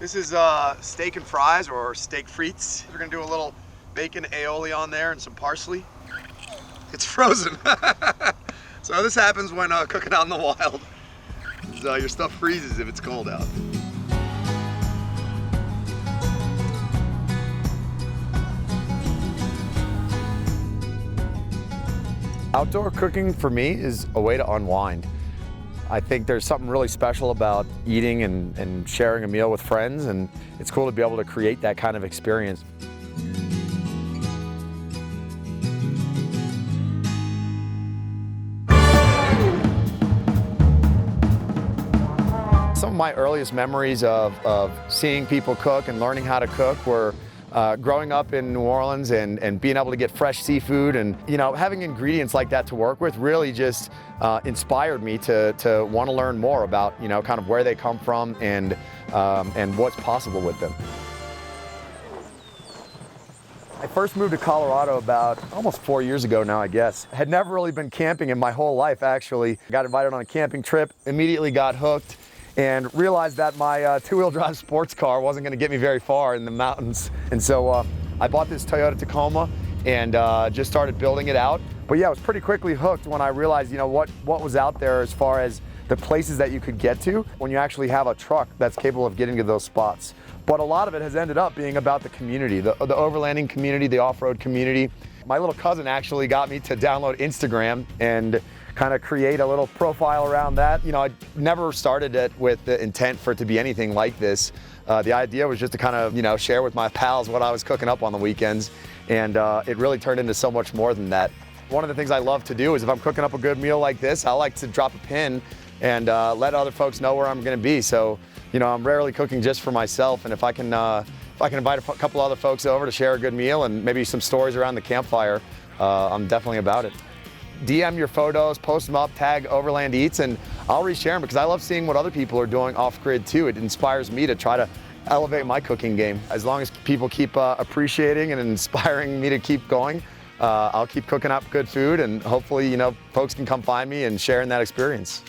This is steak and fries, or steak frites. We're gonna do a little bacon aioli on there and some parsley. It's frozen. So this happens when cooking out in the wild. Your stuff freezes if it's cold out. Outdoor cooking for me is a way to unwind. I think there's something really special about eating and sharing a meal with friends, and it's cool to be able to create that kind of experience. Some of my earliest memories of seeing people cook and learning how to cook were growing up in New Orleans and being able to get fresh seafood, and having ingredients like that to work with really just inspired me to want to learn more about kind of where they come from and what's possible with them. I first moved to Colorado about almost 4 years ago now, I guess. Had never really been camping in my whole life, actually. Got invited on a camping trip, immediately got hooked, and realized that my two-wheel drive sports car wasn't going to get me very far in the mountains. And so I bought this Toyota Tacoma and just started building it out. But yeah, I was pretty quickly hooked when I realized what was out there as far as the places that you could get to when you actually have a truck that's capable of getting to those spots. But a lot of it has ended up being about the community, the overlanding community, the off-road community. My little cousin actually got me to download Instagram and kind of create a little profile around that. I never started it with the intent for it to be anything like this. The idea was just to kind of, share with my pals what I was cooking up on the weekends, and it really turned into so much more than that. One of the things I love to do is if I'm cooking up a good meal like this, I like to drop a pin and let other folks know where I'm gonna be. So, I'm rarely cooking just for myself, and if I can invite a couple other folks over to share a good meal and maybe some stories around the campfire, I'm definitely about it. DM your photos, post them up, tag Overland Eats, and I'll reshare them because I love seeing what other people are doing off-grid too. It inspires me to try to elevate my cooking game. As long as people keep appreciating and inspiring me to keep going, I'll keep cooking up good food, and hopefully, folks can come find me and share in that experience.